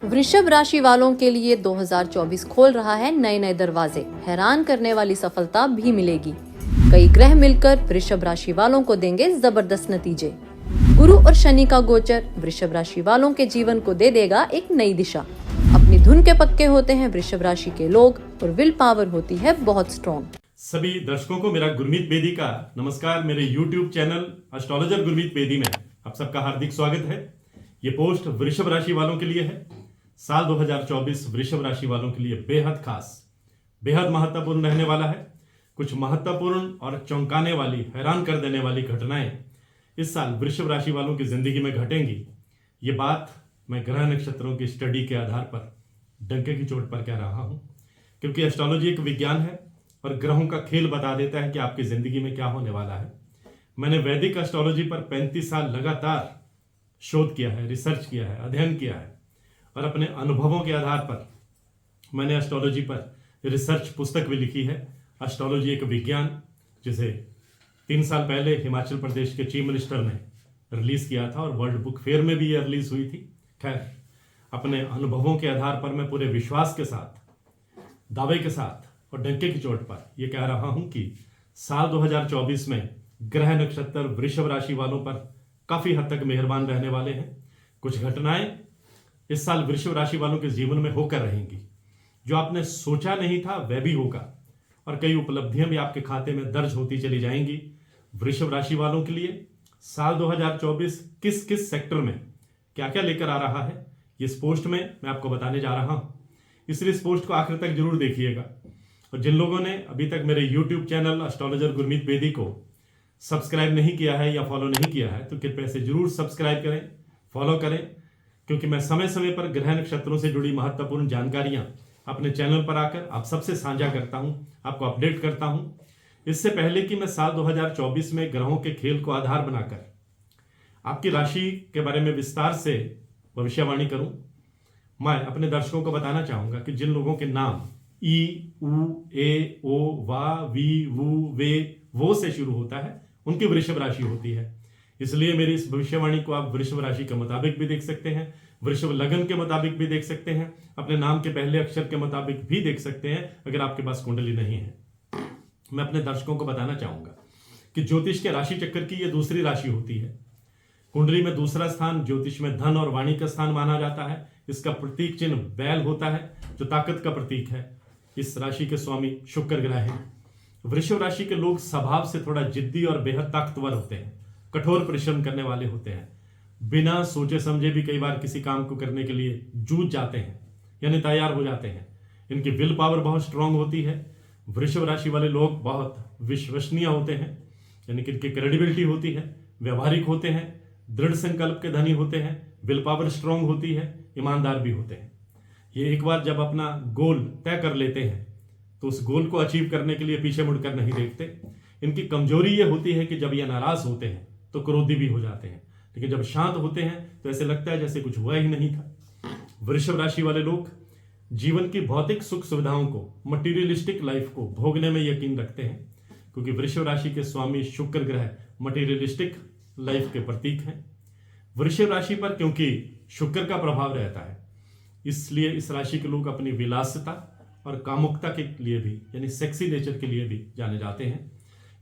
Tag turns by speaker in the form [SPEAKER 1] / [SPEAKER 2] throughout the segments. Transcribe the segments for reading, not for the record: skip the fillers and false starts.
[SPEAKER 1] वृषभ राशि वालों के लिए 2024 खोल रहा है नए नए दरवाजे। हैरान करने वाली सफलता भी मिलेगी। कई ग्रह मिलकर वृषभ राशि वालों को देंगे जबरदस्त नतीजे। गुरु और शनि का गोचर वृषभ राशि वालों के जीवन को दे देगा एक नई दिशा। अपनी धुन के पक्के होते हैं वृषभ राशि के लोग और विल पावर होती है बहुत स्ट्रॉन्ग।
[SPEAKER 2] सभी दर्शकों को मेरा गुरमीत बेदी का नमस्कार। मेरे YouTube channel astrologer Gurmeet Bedi में आप सबका हार्दिक स्वागत है। ये पोस्ट वृषभ राशि वालों के लिए है। साल 2024 वृषभ राशि वालों के लिए बेहद खास, बेहद महत्वपूर्ण रहने वाला है। कुछ महत्वपूर्ण और चौंकाने वाली, हैरान कर देने वाली घटनाएं इस साल वृषभ राशि वालों की जिंदगी में घटेंगी। ये बात मैं ग्रह नक्षत्रों की स्टडी के आधार पर डंके की चोट पर कह रहा हूं, क्योंकि एस्ट्रोलॉजी एक विज्ञान है और ग्रहों का खेल बता देता है कि आपकी जिंदगी में क्या होने वाला है। मैंने वैदिक एस्ट्रोलॉजी पर 35 साल लगातार शोध किया है, रिसर्च किया है, अध्ययन किया है और अपने अनुभवों के आधार पर मैंने एस्ट्रोलॉजी पर रिसर्च पुस्तक भी लिखी है। एस्ट्रोलॉजी एक विज्ञान, जिसे 3 साल पहले हिमाचल प्रदेश के चीफ मिनिस्टर ने रिलीज किया था और वर्ल्ड बुक फेयर में भी ये रिलीज हुई थी। खैर, अपने अनुभवों के आधार पर मैं पूरे विश्वास के साथ, दावे के साथ और डंके की चोट पर यह कह रहा हूं कि साल 2024 में ग्रह नक्षत्र वृषभ राशि वालों पर काफी हद तक मेहरबान रहने वाले हैं। कुछ घटनाएं इस साल वृषभ राशि वालों के जीवन में होकर रहेंगी। जो आपने सोचा नहीं था वह भी होगा और कई उपलब्धियां भी आपके खाते में दर्ज होती चली जाएंगी। वृषभ राशि वालों के लिए साल 2024 किस किस सेक्टर में क्या क्या लेकर आ रहा है, इस पोस्ट में मैं आपको बताने जा रहा हूं। इसलिए इस पोस्ट को आखिर तक जरूर देखिएगा। और जिन लोगों ने अभी तक मेरे YouTube channel astrologer Gurmeet Bedi को सब्सक्राइब नहीं किया है या फॉलो नहीं किया है, तो कृपया से जरूर सब्सक्राइब करें, फॉलो करें, क्योंकि मैं समय समय पर ग्रह नक्षत्रों से जुड़ी महत्वपूर्ण जानकारियां अपने चैनल पर आकर आप सबसे साझा करता हूं, आपको अपडेट करता हूं। इससे पहले कि मैं साल 2024 में ग्रहों के खेल को आधार बनाकर आपकी राशि के बारे में विस्तार से भविष्यवाणी करूं, मैं अपने दर्शकों को बताना चाहूंगा कि जिन लोगों के नाम ई, उ, ए, ओ, वा, वी, वु, वे, वो से शुरू होता है, उनकी वृषभ राशि होती है। इसलिए मेरी इस भविष्यवाणी को आप वृषभ राशि के मुताबिक भी देख सकते हैं, वृषभ लगन के मुताबिक भी देख सकते हैं, अपने नाम के पहले अक्षर के मुताबिक भी देख सकते हैं, अगर आपके पास कुंडली नहीं है। मैं अपने दर्शकों को बताना चाहूंगा कि ज्योतिष के राशि चक्र की यह दूसरी राशि होती है। कुंडली में दूसरा स्थान ज्योतिष में धन और वाणी का स्थान माना जाता है। इसका प्रतीक चिन्ह बैल होता है, जो ताकत का प्रतीक है। इस राशि के स्वामी शुक्र ग्रह हैं। वृषभ राशि के लोग स्वभाव से थोड़ा जिद्दी और बेहद ताकतवर होते हैं, कठोर परिश्रम करने वाले होते हैं, बिना सोचे समझे भी कई बार किसी काम को करने के लिए जूझ जाते हैं, यानी तैयार हो जाते हैं। इनकी विल पावर बहुत स्ट्रांग होती है। वृषभ राशि वाले लोग बहुत विश्वसनीय होते हैं, यानी कि इनकी क्रेडिबिलिटी होती है, व्यवहारिक होते हैं, दृढ़ संकल्प के धनी होते हैं, विल पावर स्ट्रांग होती है, ईमानदार भी होते हैं। ये एक बार जब अपना गोल तय कर लेते हैं तो उस गोल को अचीव करने के लिए पीछे मुड़कर नहीं देखते। इनकी कमजोरी ये होती है कि जब ये नाराज होते हैं तो क्रोधी भी हो जाते हैं, लेकिन जब शांत होते हैं तो ऐसे लगता है जैसे कुछ हुआ ही नहीं था। वृषभ राशि वाले लोग जीवन की भौतिक सुख सुविधाओं को, मटीरियलिस्टिक लाइफ को भोगने में यकीन रखते हैं, क्योंकि वृषभ राशि के स्वामी शुक्र ग्रह मटीरियलिस्टिक लाइफ के प्रतीक हैं। वृषभ राशि पर क्योंकि शुक्र का प्रभाव रहता है, इसलिए इस राशि के लोग अपनी विलासिता और कामुकता के लिए भी, यानी सेक्सी नेचर के लिए भी जाने जाते हैं।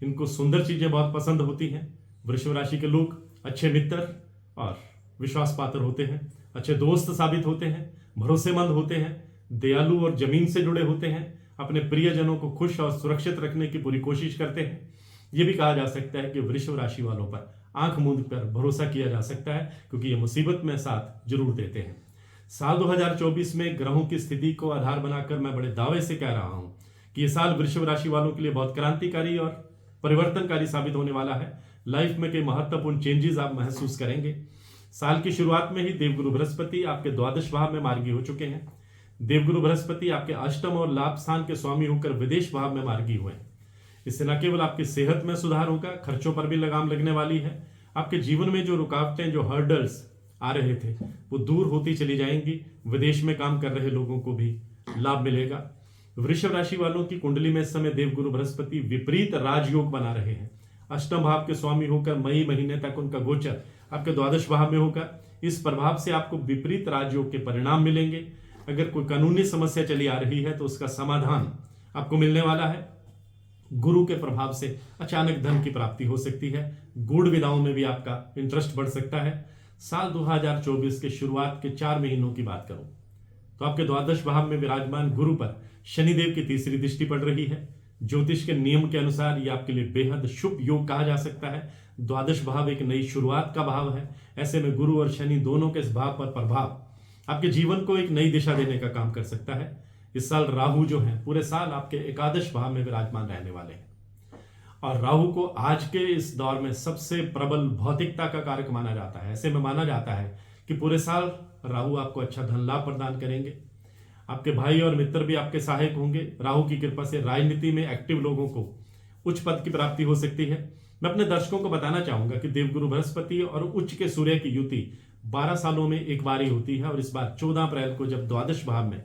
[SPEAKER 2] इनको सुंदर चीजें बहुत पसंद होती हैं। वृषभ राशि के लोग अच्छे मित्र और विश्वास पात्र होते हैं, अच्छे दोस्त साबित होते हैं, भरोसेमंद होते हैं, दयालु और जमीन से जुड़े होते हैं, अपने प्रियजनों को खुश और सुरक्षित रखने की पूरी कोशिश करते हैं। यह भी कहा जा सकता है कि वृषभ राशि वालों पर आंख मूंद कर भरोसा किया जा सकता है, क्योंकि ये मुसीबत में साथ जरूर देते हैं। साल 2024 में ग्रहों की स्थिति को आधार बनाकर मैं बड़े दावे से कह रहा हूं कि यह साल वृषभ राशि वालों के लिए बहुत क्रांतिकारी और परिवर्तनकारी साबित होने वाला है। लाइफ में कई महत्वपूर्ण चेंजेस आप महसूस करेंगे। साल की शुरुआत में ही देवगुरु बृहस्पति आपके द्वादश भाव में मार्गी हो चुके हैं। देवगुरु बृहस्पति आपके अष्टम और लाभ स्थान के स्वामी होकर विदेश भाव में मार्गी हुए हैं। इससे न केवल आपकी सेहत में सुधार होगा, खर्चों पर भी लगाम लगने वाली है। आपके जीवन में जो रुकावटें, जो हर्डल्स आ रहे थे, वो दूर होती चली जाएंगी। विदेश में काम कर रहे लोगों को भी लाभ मिलेगा। वृषभ राशि वालों की कुंडली में इस समय देवगुरु बृहस्पति विपरीत राजयोग बना रहे हैं। अष्टम भाव के स्वामी होकर मई महीने तक उनका गोचर आपके द्वादश भाव में होगा। इस प्रभाव से आपको विपरीत राजयोग के परिणाम मिलेंगे। अगर कोई कानूनी समस्या चली आ रही है तो उसका समाधान आपको मिलने वाला है। गुरु के प्रभाव से अचानक धन की प्राप्ति हो सकती है। गूढ़ विधाओं में भी आपका इंटरेस्ट बढ़ सकता है। साल 2024 के शुरुआत के 4 महीनों की बात करूं तो आपके द्वादश भाव में विराजमान गुरु पर शनिदेव की तीसरी दृष्टि पड़ रही है। ज्योतिष के नियम के अनुसार यह आपके लिए बेहद शुभ योग कहा जा सकता है। द्वादश भाव एक नई शुरुआत का भाव है। ऐसे में गुरु और शनि दोनों के इस भाव पर प्रभाव आपके जीवन को एक नई दिशा देने का काम कर सकता है। इस साल राहु जो है पूरे साल आपके एकादश भाव में विराजमान रहने वाले हैं और राहु को आज के इस दौर में सबसे प्रबल भौतिकता का कारक माना जाता है। ऐसे में माना जाता है कि पूरे साल राहु आपको अच्छा धन लाभ प्रदान करेंगे। आपके भाई और मित्र भी आपके सहायक होंगे। राहु की कृपा से राजनीति में एक्टिव लोगों को उच्च पद की प्राप्ति हो सकती है। मैं अपने दर्शकों को बताना चाहूंगा कि देवगुरु बृहस्पति और उच्च के सूर्य की युति 12 सालों में एक बार ही होती है और इस बार 14 अप्रैल को जब द्वादश भाव में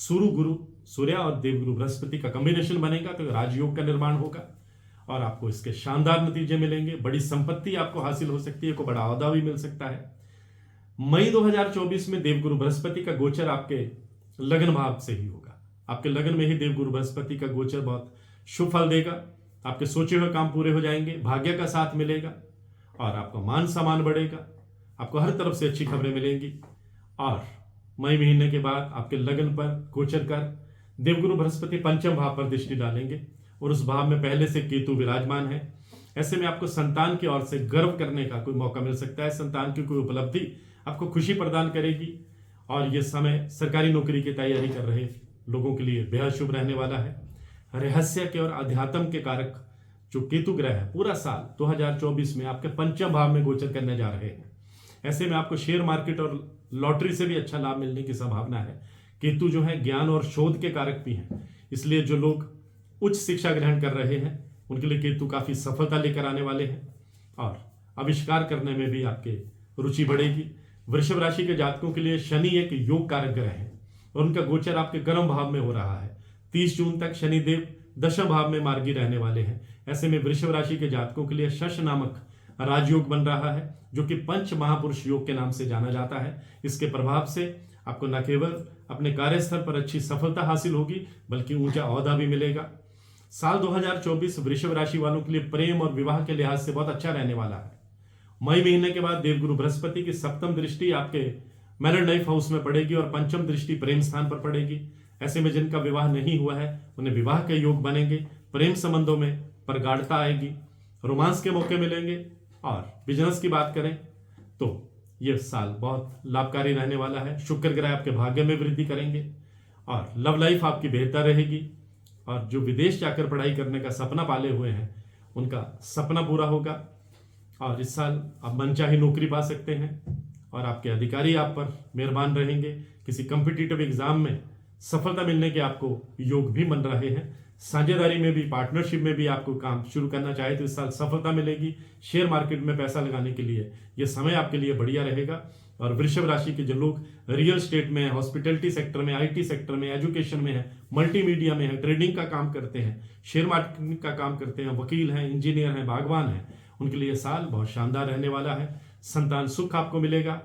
[SPEAKER 2] गुरु सूर्य और देवगुरु बृहस्पति का कॉम्बिनेशन बनेगा तो राजयोग का निर्माण होगा और आपको इसके शानदार नतीजे मिलेंगे। बड़ी संपत्ति आपको हासिल हो सकती है, कोई बड़ा औहदा भी मिल सकता है। मई 2024 में देवगुरु बृहस्पति का गोचर आपके लगन भाव से ही होगा। आपके लगन में ही देवगुरु बृहस्पति का गोचर बहुत शुभ फल देगा। आपके सोचे हुए काम पूरे हो जाएंगे, भाग्य का साथ मिलेगा और आपका मान सम्मान बढ़ेगा। आपको हर तरफ से अच्छी खबरें मिलेंगी और मई महीने के बाद आपके लगन पर गोचर कर देवगुरु बृहस्पति पंचम भाव पर दृष्टि डालेंगे और उस भाव में पहले से केतु विराजमान है। ऐसे में आपको संतान की ओर से गर्व करने का कोई मौका मिल सकता है। संतान की कोई उपलब्धि आपको खुशी प्रदान करेगी और यह समय सरकारी नौकरी की तैयारी कर रहे लोगों के लिए बेहद शुभ रहने वाला है। रहस्य के और अध्यात्म के कारक जो केतु ग्रह है पूरा साल 2024 में आपके पंचम भाव में गोचर करने जा रहे हैं। ऐसे में आपको शेयर मार्केट और लॉटरी से भी अच्छा लाभ मिलने की संभावना है। केतु जो है ज्ञान और शोध के कारक भी हैं, इसलिए जो लोग उच्च शिक्षा ग्रहण कर रहे हैं उनके लिए केतु काफी सफलता लेकर आने वाले हैं और आविष्कार करने में भी आपके रुचि बढ़ेगी। वृषभ राशि के जातकों के लिए शनि एक योग कारक ग्रह है और उनका गोचर आपके गर्म भाव में हो रहा है। 30 जून तक शनिदेव दशम भाव में मार्गी रहने वाले हैं। ऐसे में वृषभ राशि के जातकों के लिए शश नामक राजयोग बन रहा है जो कि पंच महापुरुष योग के नाम से जाना जाता है। इसके प्रभाव से आपको न केवल अपने कार्यस्थल पर अच्छी सफलता हासिल होगी बल्कि ऊंचा ओहदा भी मिलेगा। साल 2024 वृषभ राशि वालों के लिए प्रेम और विवाह के लिहाज से बहुत अच्छा रहने वाला है। मई महीने के बाद देवगुरु बृहस्पति की सप्तम दृष्टि आपके मैरिड लाइफ हाउस में पड़ेगी और पंचम दृष्टि प्रेम स्थान पर पड़ेगी। ऐसे में जिनका विवाह नहीं हुआ है उन्हें विवाह के योग बनेंगे। प्रेम संबंधों में प्रगाढ़ता आएगी, रोमांस के मौके मिलेंगे और बिजनेस की बात करें तो यह साल बहुत लाभकारी रहने वाला है। शुक्र ग्रह आपके भाग्य में वृद्धि करेंगे और लव लाइफ आपकी बेहतर रहेगी और जो विदेश जाकर पढ़ाई करने का सपना पाले हुए हैं उनका सपना पूरा होगा और इस साल आप मनचाही नौकरी पा सकते हैं और आपके अधिकारी आप पर मेहरबान रहेंगे। किसी कॉम्पिटिटिव एग्जाम में सफलता मिलने के आपको योग भी बन रहे हैं। साझेदारी में भी, पार्टनरशिप में भी आपको काम शुरू करना चाहे तो इस साल सफलता मिलेगी। शेयर मार्केट में पैसा लगाने के लिए यह समय आपके लिए बढ़िया रहेगा और वृषभ राशि के जो लोग रियल स्टेट में, हॉस्पिटैलिटी सेक्टर में, आईटी सेक्टर में, एजुकेशन में है, मल्टीमीडिया में है, ट्रेडिंग का काम करते हैं, शेयर मार्केटिंग का काम करते हैं, वकील हैं, इंजीनियर हैं, बागवान हैं, उनके लिए साल बहुत शानदार रहने वाला है। संतान सुख आपको मिलेगा।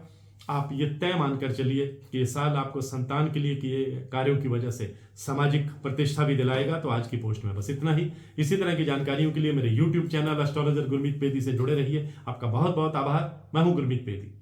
[SPEAKER 2] आप ये तय मानकर चलिए कि ये साल आपको संतान के लिए किए कार्यों की वजह से सामाजिक प्रतिष्ठा भी दिलाएगा। तो आज की पोस्ट में बस इतना ही। इसी तरह की जानकारियों के लिए मेरे YouTube चैनल एस्ट्रोलॉजर गुरमीत पेदी से जुड़े रहिए। आपका बहुत बहुत आभार। मैं हूं गुरमीत पेदी।